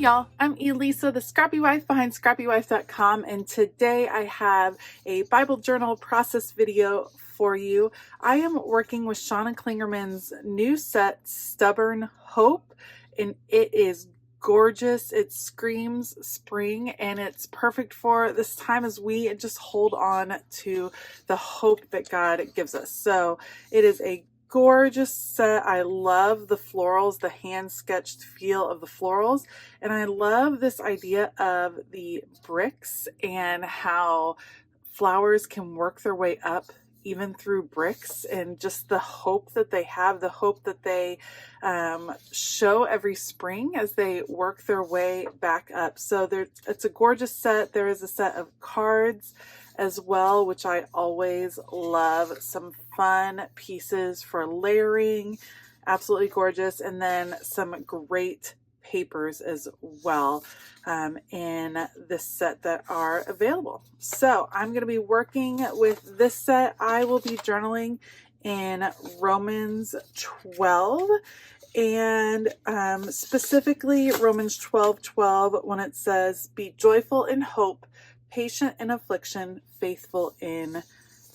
y'all, I'm Elisa, the Scrappy Wife behind ScrappyWife.com, and today I have a Bible journal process video for you. I am working with Shawna Clingerman's new set, Stubborn Hope, and it is gorgeous. It screams spring, and it's perfect for this time as we just hold on to the hope that God gives us. So it is a gorgeous set. I love the florals, the hand sketched feel of the florals, and I love this idea of the bricks and how flowers can work their way up even through bricks, and just the hope that they have, the hope that they show every spring as they work their way back up. So it's a gorgeous set. There is a set of cards as well, which I always love. Some fun pieces for layering, absolutely gorgeous, and then some great papers as well in this set that are available. So I'm going to be working with this set. I will be journaling in Romans 12, and specifically Romans 12:12, when it says, "Be joyful in hope, patient in affliction, faithful in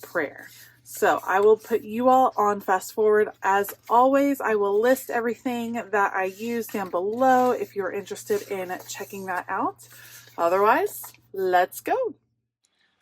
prayer." So I will put you all on fast forward. As always, I will list everything that I use down below if you're interested in checking that out. Otherwise, let's go.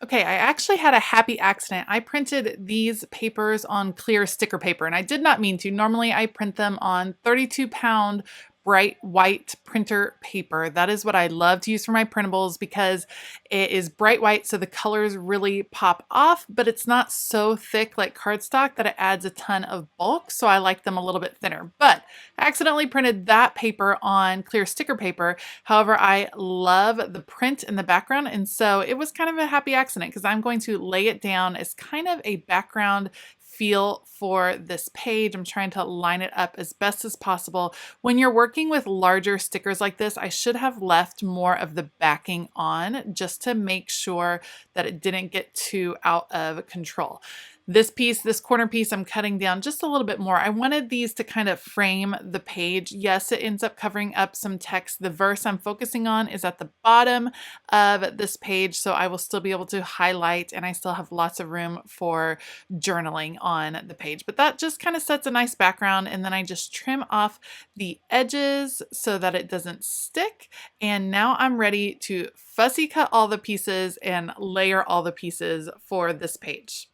Okay, I actually had a happy accident. I printed these papers on clear sticker paper, and I did not mean to. Normally I print them on 32-pound bright white printer paper. That is what I love to use for my printables because it is bright white, so the colors really pop off, but it's not so thick like cardstock that it adds a ton of bulk, so I like them a little bit thinner. But I accidentally printed that paper on clear sticker paper. However, I love the print in the background, and so it was kind of a happy accident because I'm going to lay it down as kind of a background feel for this page. I'm trying to line it up as best as possible. When you're working with larger stickers like this, I should have left more of the backing on just to make sure that it didn't get too out of control. This piece, this corner piece, I'm cutting down just a little bit more. I wanted these to kind of frame the page. Yes, it ends up covering up some text. The verse I'm focusing on is at the bottom of this page, so I will still be able to highlight, and I still have lots of room for journaling on the page. But that just kind of sets a nice background, and then I just trim off the edges so that it doesn't stick. And now I'm ready to fussy cut all the pieces and layer all the pieces for this page.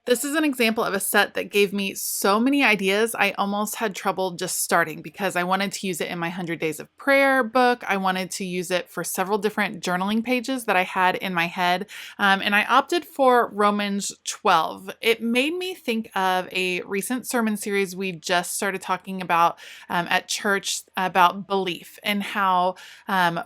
This is an example of a set that gave me so many ideas. I almost had trouble just starting because I wanted to use it in my 100 Days of Prayer book. I wanted to use it for several different journaling pages that I had in my head. And I opted for Romans 12. It made me think of a recent sermon series we just started talking about at church about belief and how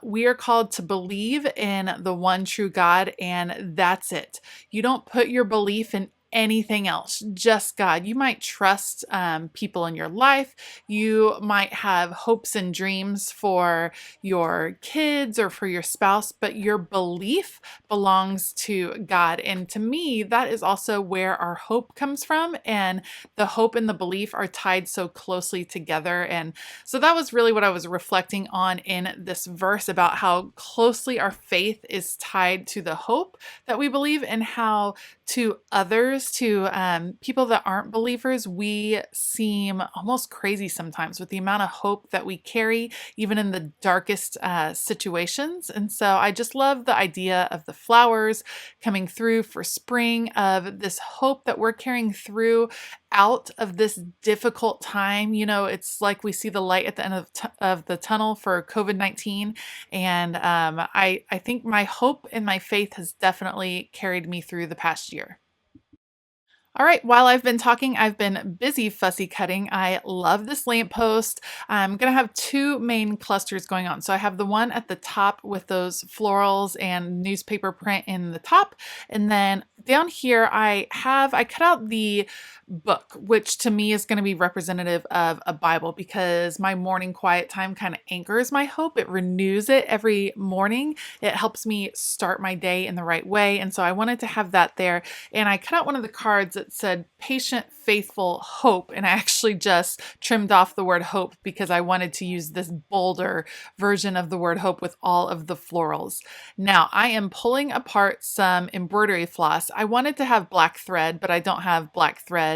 we are called to believe in the one true God, and that's it. You don't put your belief in anything else, just God. You might trust people in your life. You might have hopes and dreams for your kids or for your spouse, but your belief belongs to God. And to me, that is also where our hope comes from. And the hope and the belief are tied so closely together. And so that was really what I was reflecting on in this verse about how closely our faith is tied to the hope that we believe, and how to others, to people that aren't believers, we seem almost crazy sometimes with the amount of hope that we carry, even in the darkest situations. And so I just love the idea of the flowers coming through for spring, of this hope that we're carrying through out of this difficult time. You know, it's like we see the light at the end of the tunnel for COVID-19. And I think my hope and my faith has definitely carried me through the past year. All right, while I've been talking, I've been busy fussy cutting. I love this lamppost. I'm gonna have two main clusters going on. So I have the one at the top with those florals and newspaper print in the top, and then down here I cut out the book, which to me is going to be representative of a Bible because my morning quiet time kind of anchors my hope. It renews it every morning. It helps me start my day in the right way. And so I wanted to have that there. And I cut out one of the cards that said patient, faithful, hope. And I actually just trimmed off the word hope because I wanted to use this bolder version of the word hope with all of the florals. Now I am pulling apart some embroidery floss. I wanted to have black thread, but I don't have black thread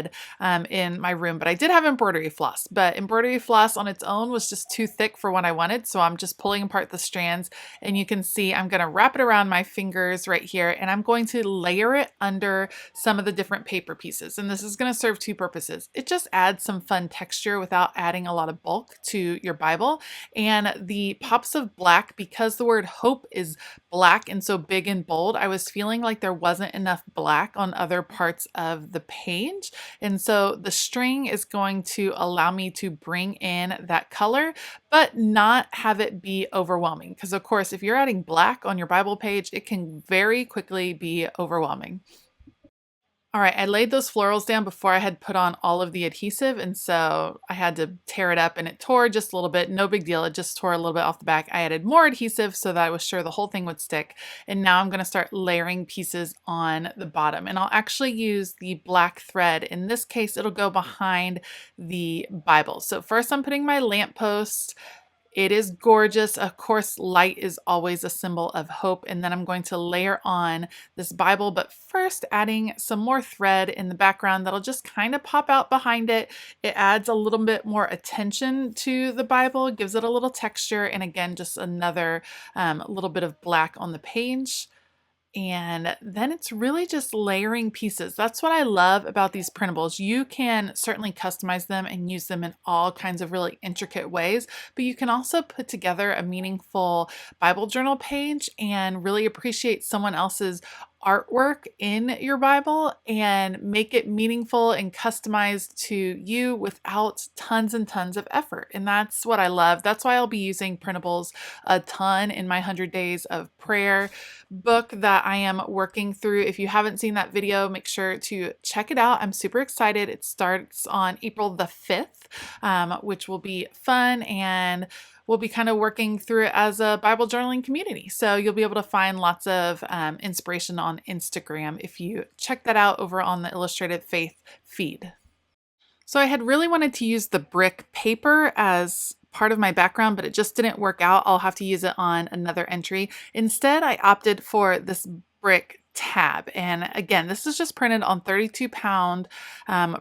in my room, but I did have embroidery floss, but embroidery floss on its own was just too thick for what I wanted. So I'm just pulling apart the strands, and you can see I'm going to wrap it around my fingers right here, and I'm going to layer it under some of the different paper pieces. And this is going to serve two purposes. It just adds some fun texture without adding a lot of bulk to your Bible. And the pops of black, because the word hope is black and so big and bold, I was feeling like there wasn't enough black on other parts of the page. And so the string is going to allow me to bring in that color, but not have it be overwhelming. Because of course, if you're adding black on your Bible page, it can very quickly be overwhelming. All right, I laid those florals down before I had put on all of the adhesive, and so I had to tear it up, and it tore just a little bit. No big deal. It just tore a little bit off the back. I added more adhesive so that I was sure the whole thing would stick. And now I'm going to start layering pieces on the bottom, and I'll actually use the black thread. In this case, it'll go behind the Bible. So first I'm putting my lamppost. It is gorgeous. Of course, light is always a symbol of hope. And then I'm going to layer on this Bible, but first adding some more thread in the background that'll just kind of pop out behind it. It adds a little bit more attention to the Bible, gives it a little texture, and again, just another little bit of black on the page. And then it's really just layering pieces. That's what I love about these printables. You can certainly customize them and use them in all kinds of really intricate ways, but you can also put together a meaningful Bible journal page and really appreciate someone else's artwork in your Bible and make it meaningful and customized to you without tons and tons of effort. And that's what I love. That's why I'll be using printables a ton in my 100 Days of Prayer book that I am working through. If you haven't seen that video, make sure to check it out. I'm super excited. It starts on April the 5th, which will be fun, and we'll be kind of working through it as a Bible journaling community. So you'll be able to find lots of inspiration on Instagram if you check that out over on the Illustrated Faith feed. So I had really wanted to use the brick paper as part of my background, but it just didn't work out. I'll have to use it on another entry. Instead, I opted for this brick tab. And again, this is just printed on 32-pound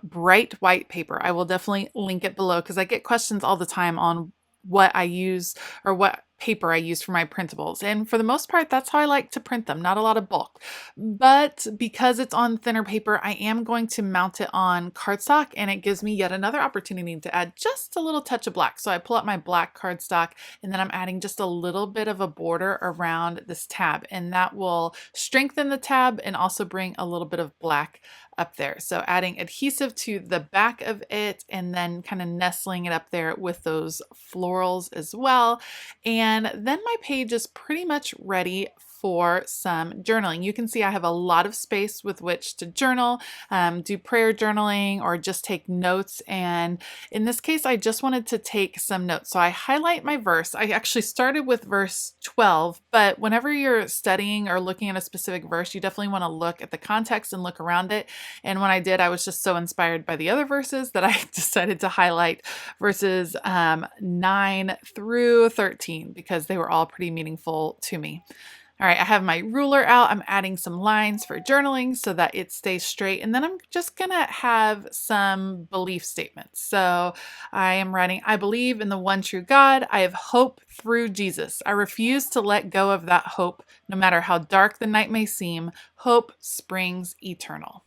bright white paper. I will definitely link it below because I get questions all the time on what I use or what paper I use for my printables. And for the most part, that's how I like to print them, not a lot of bulk. But because it's on thinner paper, I am going to mount it on cardstock, and it gives me yet another opportunity to add just a little touch of black. So I pull out my black cardstock, and then I'm adding just a little bit of a border around this tab, and that will strengthen the tab and also bring a little bit of black up there. So adding adhesive to the back of it and then kind of nestling it up there with those florals as well. And then my page is pretty much ready for some journaling. You can see I have a lot of space with which to journal, do prayer journaling, or just take notes. And in this case, I just wanted to take some notes. So I highlight my verse. I actually started with verse 12, but whenever you're studying or looking at a specific verse, you definitely want to look at the context and look around it. And when I did, I was just so inspired by the other verses that I decided to highlight verses 9 through 13 because they were all pretty meaningful to me. All right, I have my ruler out. I'm adding some lines for journaling so that it stays straight. And then I'm just gonna have some belief statements. So I am writing, I believe in the one true God. I have hope through Jesus. I refuse to let go of that hope, no matter how dark the night may seem. Hope springs eternal.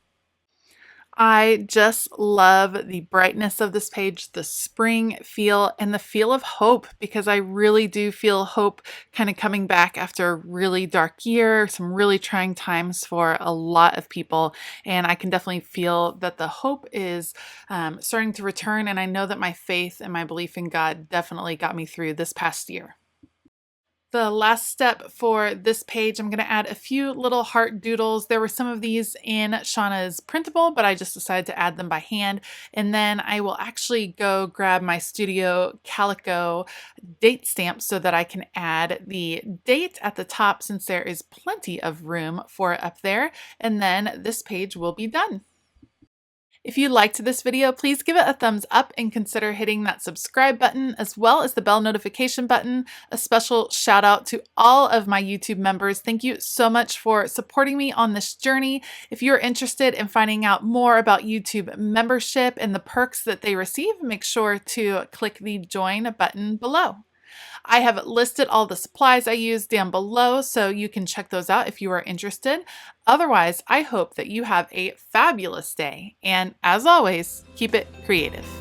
I just love the brightness of this page, the spring feel, and the feel of hope, because I really do feel hope kind of coming back after a really dark year, some really trying times for a lot of people. And I can definitely feel that the hope is starting to return. And I know that my faith and my belief in God definitely got me through this past year. The last step for this page, I'm going to add a few little heart doodles. There were some of these in Shawna's printable, but I just decided to add them by hand. And then I will actually go grab my Studio Calico date stamp so that I can add the date at the top, since there is plenty of room for it up there. And then this page will be done. If you liked this video, please give it a thumbs up and consider hitting that subscribe button as well as the bell notification button. A special shout out to all of my YouTube members. Thank you so much for supporting me on this journey. If you're interested in finding out more about YouTube membership and the perks that they receive, make sure to click the join button below. I have listed all the supplies I use down below, so you can check those out if you are interested. Otherwise, I hope that you have a fabulous day, and as always, keep it creative.